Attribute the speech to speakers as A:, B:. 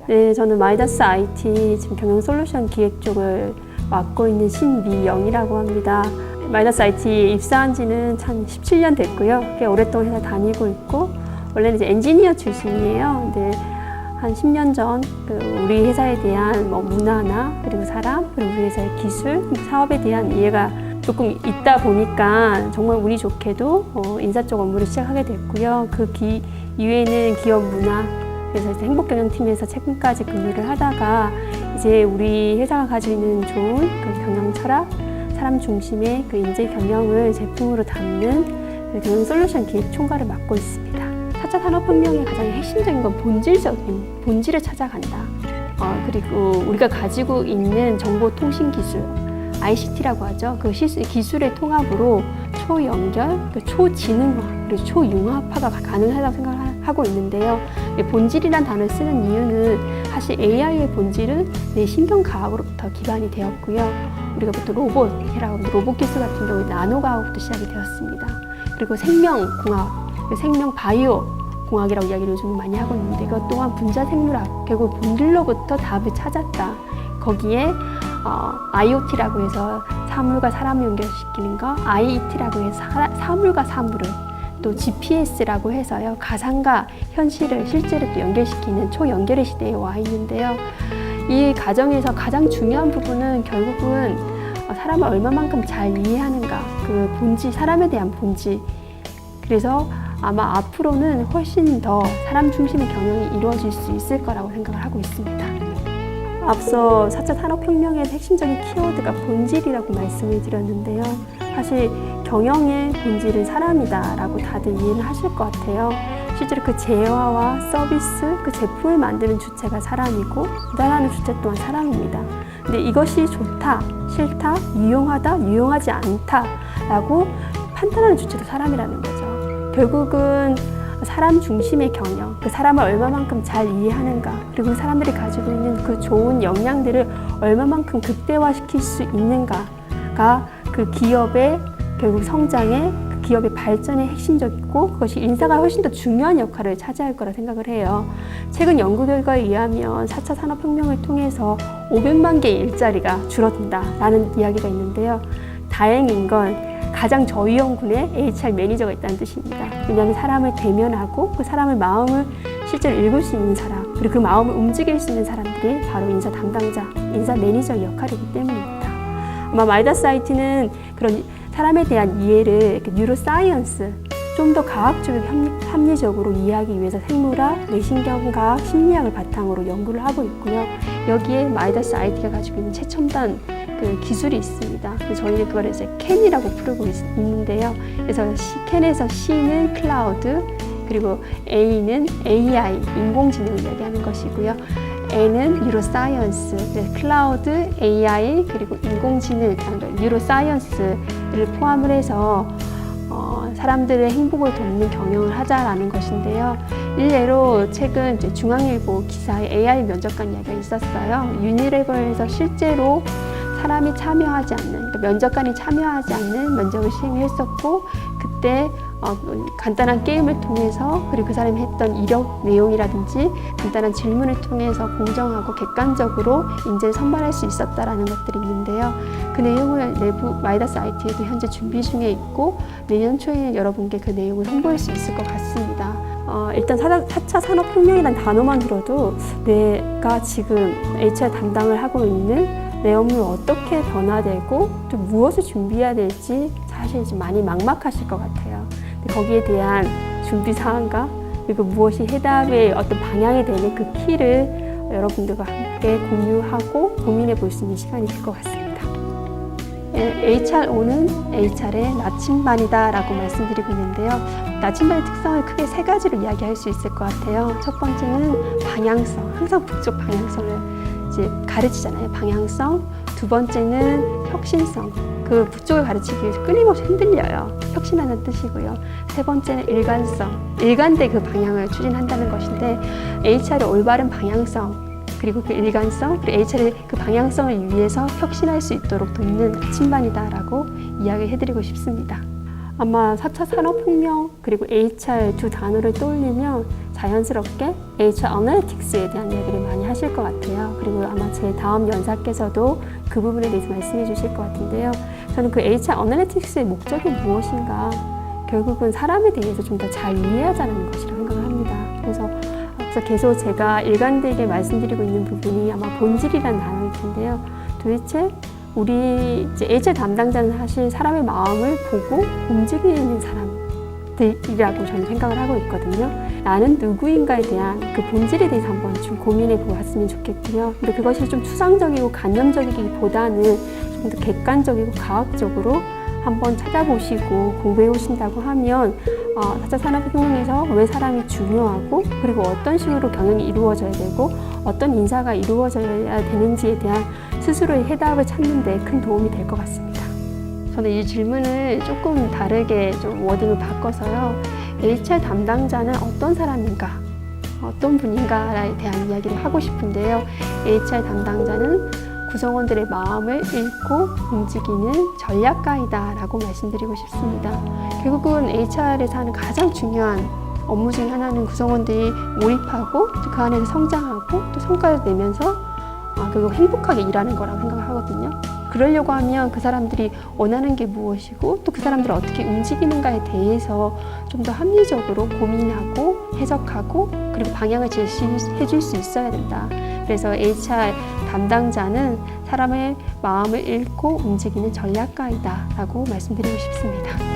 A: 네, 저는 마이다스 IT 지금 경영 솔루션 기획 쪽을 맡고 있는 신미영이라고 합니다. 마이다스 IT에 입사한 지는 한 17년 됐고요. 꽤 오랫동안 회사 다니고 있고, 원래는 이제 엔지니어 출신이에요. 근데 한 10년 전 우리 회사에 대한 문화나 그리고 사람, 그리고 우리 회사의 기술, 사업에 대한 이해가 조금 있다 보니까 정말 운이 좋게도 인사 쪽 업무를 시작하게 됐고요. 그 이후에는 기업 문화, 그래서 행복경영팀에서 최근까지 근무를 하다가 이제 우리 회사가 가지고 있는 좋은 그 경영 철학, 사람 중심의 그 인재 경영을 제품으로 담는 그 경영 솔루션 기획 총괄을 맡고 있습니다. 4차 산업혁명의 가장 핵심적인 건 본질을 찾아간다. 그리고 우리가 가지고 있는 정보통신기술, ICT라고 하죠. 그 기술의 통합으로 초연결, 초지능화, 그리고 초융합화가 가능하다고 생각하고 있는데요. 본질이란 단어를 쓰는 이유는 사실 AI의 본질은 신경과학으로부터 기반이 되었고요. 우리가 보통 로봇 기술 같은 경우에 나노과학부터 시작이 되었습니다. 그리고 생명공학, 생명 바이오 공학이라고 이야기를 요즘 많이 하고 있는데, 이것 또한 분자생물학, 결국 본질로부터 답을 찾았다. 거기에 IoT라고 해서 사물과 사람을 연결시키는 거, IET라고 해서 사물과 사물을, 또 GPS라고 해서요, 가상과 현실을 실제로 또 연결시키는 초연결의 시대에 와 있는데요. 이 과정에서 가장 중요한 부분은 결국은 사람을 얼마만큼 잘 이해하는가, 그 본질, 사람에 대한 본질. 그래서 아마 앞으로는 훨씬 더 사람 중심의 경영이 이루어질 수 있을 거라고 생각을 하고 있습니다. 앞서 4차 산업혁명의 핵심적인 키워드가 본질이라고 말씀을 드렸는데요. 사실 경영의 본질은 사람이다라고 다들 이해는 하실 것 같아요. 실제로 그 재화와 서비스, 그 제품을 만드는 주체가 사람이고 배달하는 주체 또한 사람입니다. 근데 이것이 좋다, 싫다, 유용하다, 유용하지 않다라고 판단하는 주체도 사람이라는 거죠. 결국은 사람 중심의 경영, 그 사람을 얼마만큼 잘 이해하는가, 그리고 그 사람들이 가지고 있는 그 좋은 역량들을 얼마만큼 극대화시킬 수 있는가가 그 기업의 결국 성장에, 그 기업의 발전에 핵심적이고, 그것이 인사가 훨씬 더 중요한 역할을 차지할 거라 생각을 해요. 최근 연구 결과에 의하면 4차 산업혁명을 통해서 500만 개의 일자리가 줄어든다라는 이야기가 있는데요. 다행인 건 가장 저위험군에 HR 매니저가 있다는 뜻입니다. 왜냐하면 사람을 대면하고 그 사람의 마음을 실제로 읽을 수 있는 사람, 그리고 그 마음을 움직일 수 있는 사람들이 바로 인사 담당자, 인사 매니저의 역할이기 때문입니다. 아마 마이다스 IT는 그런 사람에 대한 이해를 뉴로사이언스, 좀 더 과학적이고 합리적으로 이해하기 위해서 생물학, 뇌신경과학, 심리학을 바탕으로 연구를 하고 있고요. 여기에 마이다스 IT가 가지고 있는 최첨단 그 기술이 있습니다. 저희는 그걸 이제 캔이라고 부르고 있는데요. 그래서 캔에서 C는 클라우드, 그리고 A는 AI, 인공지능을 이야기하는 것이고요. N은 뉴로사이언스, 클라우드, AI, 그리고 인공지능, 뉴로사이언스를 포함을 해서 사람들의 행복을 돕는 경영을 하자라는 것인데요. 일례로 최근 중앙일보 기사에 AI 면접관 이야기가 있었어요. 유니레버에서 실제로 사람이 참여하지 않는, 그러니까 면접관이 참여하지 않는 면접을 시행했었고, 그때 간단한 게임을 통해서, 그리고 그 사람이 했던 이력 내용이라든지 간단한 질문을 통해서 공정하고 객관적으로 인재를 선발할 수 있었다라는 것들이 있는데요. 그 내용을 내부 마이다스 IT에도 현재 준비 중에 있고, 내년 초에 여러분께 그 내용을 홍보할 수 있을 것 같습니다. 일단 4차 산업혁명이라는 단어만 들어도 내가 지금 HR 담당을 하고 있는 내 업무를 어떻게 변화되고 또 무엇을 준비해야 될지 사실 좀 많이 막막하실 것 같아요. 근데 거기에 대한 준비 사항과 그리고 무엇이 해답의 어떤 방향이 되는 그 키를 여러분들과 함께 공유하고 고민해 볼 수 있는 시간이 될 것 같습니다. HRO는 HR의 나침반이다 라고 말씀드리고 있는데요. 나침반의 특성을 크게 세 가지로 이야기할 수 있을 것 같아요. 첫 번째는 방향성, 항상 북쪽 방향성을 이제 가르치잖아요. 방향성. 두 번째는 혁신성. 그 북쪽을 가르치기 위해서 끊임없이 흔들려요. 혁신하는 뜻이고요. 세 번째는 일관성. 일관되 그 방향을 추진한다는 것인데, HR의 올바른 방향성, 그리고 그 일관성, 그리고 HR의 그 방향성을 위해서 혁신할 수 있도록 돕는 나침반이다라고 이야기해드리고 싶습니다. 아마 4차 산업혁명 그리고 HR 두 단어를 떠올리면 자연스럽게 HR 어널리틱스에 대한 이야기를 많이 하실 것 같아요. 그리고 아마 제 다음 연사께서도 그 부분에 대해서 말씀해 주실 것 같은데요. 저는 그 HR 어널리틱스의 목적이 무엇인가, 결국은 사람에 대해서 좀 더 잘 이해하자는 것이라고 생각을 합니다. 그래서 계속 제가 일관되게 말씀드리고 있는 부분이 아마 본질이라는 단어일 텐데요. 도대체 우리 이제 HR 담당자는 사실 사람의 마음을 보고 움직이는 사람들이라고 저는 생각을 하고 있거든요. 나는 누구인가에 대한 그 본질에 대해서 한번 좀 고민해 보았으면 좋겠고요. 근데 그것이 좀 추상적이고 관념적이기보다는 좀 더 객관적이고 과학적으로 한번 찾아보시고 공부해 오신다고 하면 4차 산업혁명에서 왜 사람이 중요하고, 그리고 어떤 식으로 경영이 이루어져야 되고 어떤 인사가 이루어져야 되는지에 대한 스스로의 해답을 찾는 데 큰 도움이 될 것 같습니다. 저는 이 질문을 조금 다르게 좀 워딩을 바꿔서요. HR 담당자는 어떤 사람인가, 어떤 분인가에 대한 이야기를 하고 싶은데요. HR 담당자는 구성원들의 마음을 읽고 움직이는 전략가이다라고 말씀드리고 싶습니다. 결국은 HR에서 하는 가장 중요한 업무 중 하나는 구성원들이 몰입하고 또 그 안에서 성장하고 또 성과를 내면서 그리고 행복하게 일하는 거라고 생각을 하거든요. 그러려고 하면 그 사람들이 원하는 게 무엇이고 또 그 사람들을 어떻게 움직이는가에 대해서 좀 더 합리적으로 고민하고 해석하고 그리고 방향을 제시해 줄 수 있어야 된다. 그래서 HR 담당자는 사람의 마음을 읽고 움직이는 전략가이다 라고 말씀드리고 싶습니다.